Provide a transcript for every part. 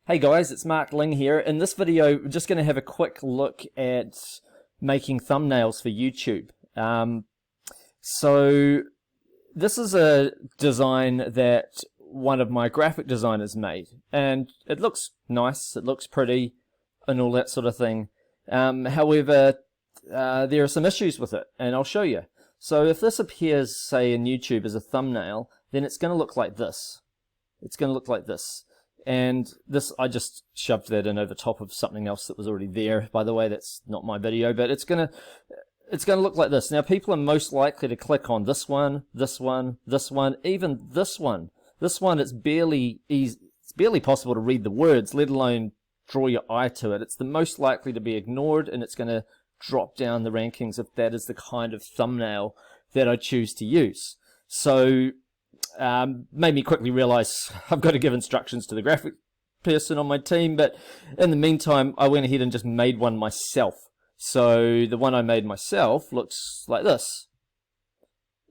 Hey guys, it's Mark Ling here. In this video, we're just going to have a quick look at making thumbnails for YouTube. So this is a design that one of my graphic designers made, and it looks nice, it looks pretty, and all that sort of thing. However, there are some issues with it, and I'll show you. So if this appears, say, in YouTube as a thumbnail, then it's going to look like this. It's going to look like this. And this, I just shoved that in over top of something else that was already there. By the way, that's not my video, but it's gonna look like this. Now, people are most likely to click on this one, this one, this one, even this one. This one, it's barely possible to read the words, let alone draw your eye to it. It's the most likely to be ignored, and it's going to drop down the rankings if that is the kind of thumbnail that I choose to use. So made me quickly realize I've got to give instructions to the graphic person on my team, but in the meantime I went ahead and just made one myself. So the one I made myself looks like this.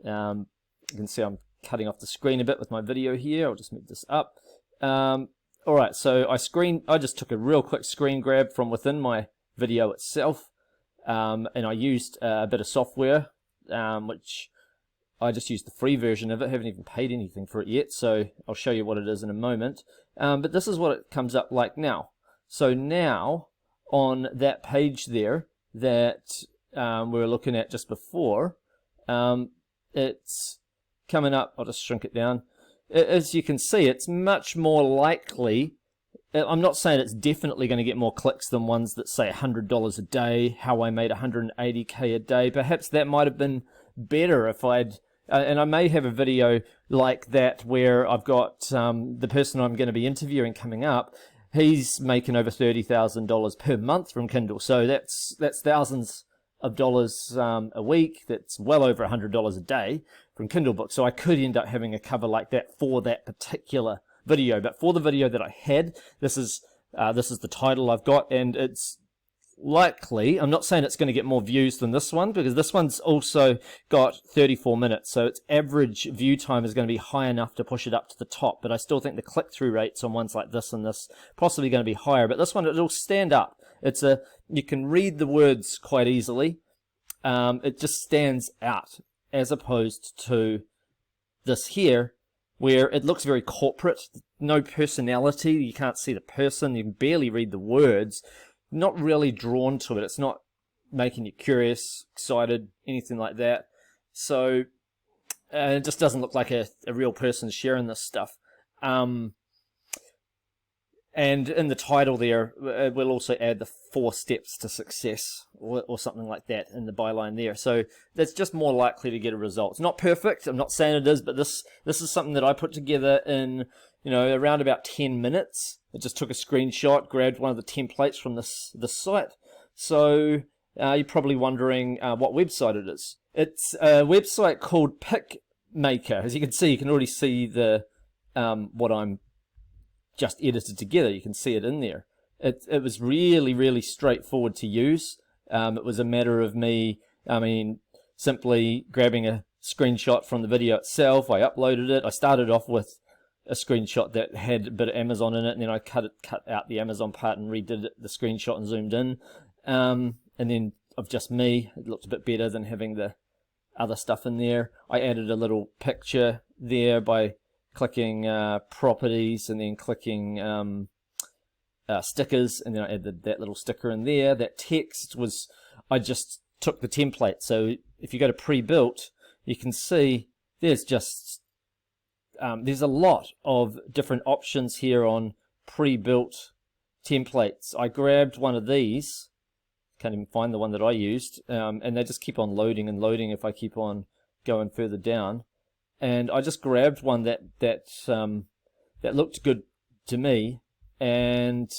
You can see I'm cutting off the screen a bit with my video here. I'll just move this up. Alright, so I just took a real quick screen grab from within my video itself, and I used a bit of software, which I just used the free version of it. I haven't even paid anything for it yet, so I'll show you what it is in a moment. But this is what it comes up like now. So now, on that page there that we were looking at just before, it's coming up. I'll just shrink it down. As you can see, it's much more likely. I'm not saying it's definitely going to get more clicks than ones that say $100 a day, how I made 180k a day. Perhaps that might have been better if I'd and I may have a video like that where I've got the person I'm going to be interviewing coming up. He's making over $30,000 per month from Kindle, so that's thousands of dollars a week. That's well over $100 a day from Kindle books. So I could end up having a cover like that for that particular video. But for the video that I had, this is the title I've got, and it's likely, I'm not saying it's going to get more views than this one, because this one's also got 34 minutes, so its average view time is going to be high enough to push it up to the top, but I still think the click-through rates on ones like this and this possibly going to be higher. But this one, it'll stand up. You can read the words quite easily. It just stands out, as opposed to this here, where it looks very corporate, no personality, you can't see the person, you can barely read the words. Not really drawn to it. It's not making you curious, excited, anything like that. So it just doesn't look like a real person sharing this stuff. And in the title there, we'll also add the 4 steps to success, or something like that in the byline there. So that's just more likely to get a result. It's not perfect. I'm not saying it is, but this is something that I put together in around about 10 minutes. I just took a screenshot, grabbed one of the templates from this site. So you're probably wondering what website it is. It's a website called Pickmaker. As you can see, you can already see the what I'm just edited together. You can see it in there. It was really, really straightforward to use. It was a matter of me, simply grabbing a screenshot from the video itself. I uploaded it. I started off with a screenshot that had a bit of Amazon in it, and then I cut out the Amazon part and redid the screenshot and zoomed in. And then of just me, it looked a bit better than having the other stuff in there. I added a little picture there by clicking properties and then clicking stickers, and then I added that little sticker in there. That text was, I just took the template. So if you go to pre-built, you can see there's just there's a lot of different options here on pre-built templates. I grabbed one of these, can't even find the one that I used, and they just keep on loading and loading if I keep on going further down. And I just grabbed one that looked good to me, and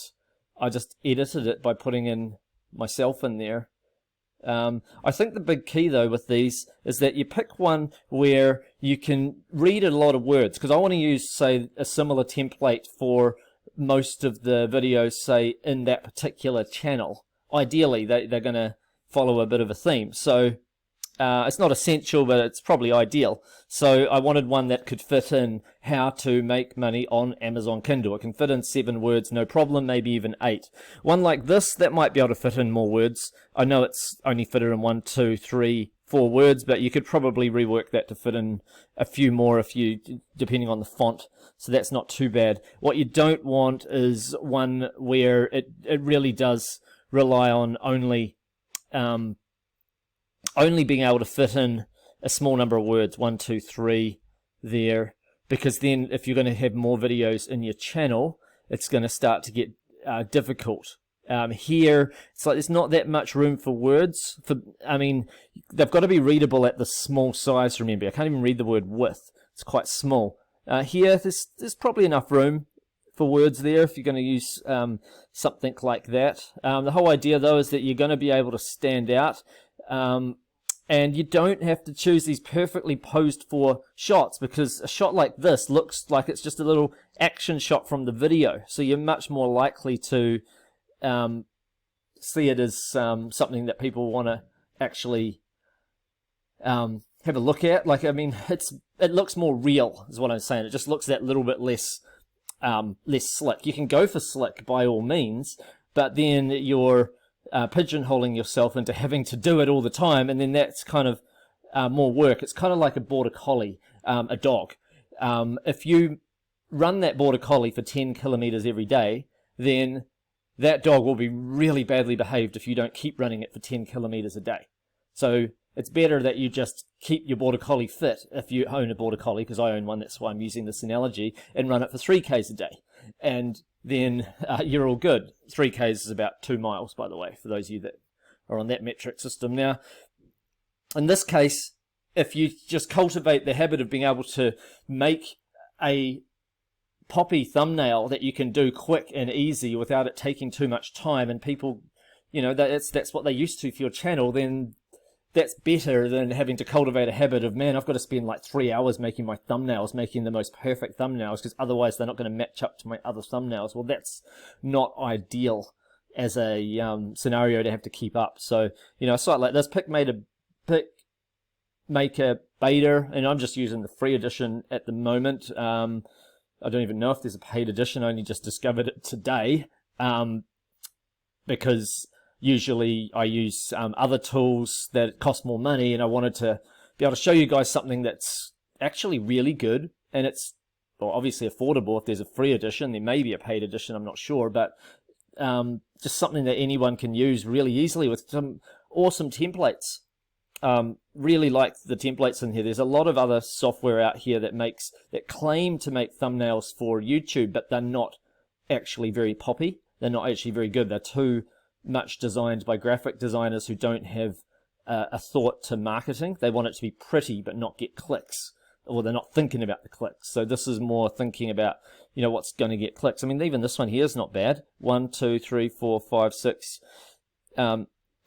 I just edited it by putting in myself in there. I think the big key though with these is that you pick one where you can read a lot of words, because I want to use, say, a similar template for most of the videos, say, in that particular channel. Ideally, they're going to follow a bit of a theme. So it's not essential, but it's probably ideal. So I wanted one that could fit in how to make money on Amazon Kindle. It can fit in 7 words, no problem, maybe even 8. One like this, that might be able to fit in more words. I know it's only fitted in 1, 2, 3, 4 words, but you could probably rework that to fit in a few more depending on the font. So that's not too bad. What you don't want is one where it really does rely on only being able to fit in a small number of words, 1, 2, 3 there, because then if you're going to have more videos in your channel, it's going to start to get difficult. Here, it's like there's not that much room for words. I mean, they've got to be readable at the small size, remember. I can't even read the word width. It's quite small. Here, there's probably enough room for words there if you're going to use something like that. The whole idea, though, is that you're going to be able to stand out. And you don't have to choose these perfectly posed for shots, because a shot like this looks like it's just a little action shot from the video. So you're much more likely to see it as something that people want to actually have a look at. Like, I mean, it looks more real, is what I'm saying. It just looks that little bit less slick. You can go for slick by all means, but then you're pigeonholing yourself into having to do it all the time, and then that's kind of more work. It's kind of like a border collie, a dog. If you run that border collie for 10 kilometers every day, then that dog will be really badly behaved if you don't keep running it for 10 kilometers a day. So it's better that you just keep your border collie fit if you own a border collie, because I own one, that's why I'm using this analogy, and run it for 3Ks a day. And then you're all good. 3Ks is about 2 miles, by the way, for those of you that are on that metric system. Now, in this case, if you just cultivate the habit of being able to make a poppy thumbnail that you can do quick and easy without it taking too much time, and people, you know, that's what they're used to for your channel, then that's better than having to cultivate a habit of, man, I've got to spend like 3 hours making my thumbnails, making the most perfect thumbnails, because otherwise they're not going to match up to my other thumbnails. Well, that's not ideal as a scenario to have to keep up. So, you know, a site like this, Pickmaker beta, and I'm just using the free edition at the moment. I don't even know if there's a paid edition. I only just discovered it today, because usually I use other tools that cost more money, and I wanted to be able to show you guys something that's actually really good, and it's, well, obviously affordable. If there's a free edition, there may be a paid edition, I'm not sure, but just something that anyone can use really easily with some awesome templates. Really like the templates in here. There's a lot of other software out here that claim to make thumbnails for YouTube, but they're not actually very poppy. They're not actually very good. They're too much designed by graphic designers who don't have a thought to marketing. They want it to be pretty but not get clicks, or they're not thinking about the clicks. So this is more thinking about, you know, what's going to get clicks. I mean, even this one here is not bad. 1, 2, 3, 4, 5, 6.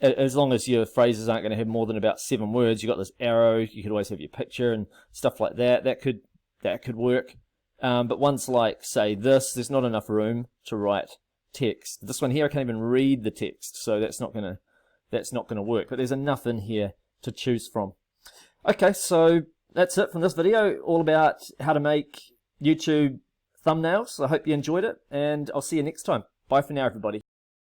As long as your phrases aren't going to have more than about 7 words, you've got this arrow. You could always have your picture and stuff like that. That could work. But ones like, say, this, there's not enough room to write text. This one here, I can't even read the text, so that's not gonna work. But there's enough in here to choose from. Okay, so that's it from this video, all about how to make YouTube thumbnails. I hope you enjoyed it, and I'll see you next time. Bye for now, everybody.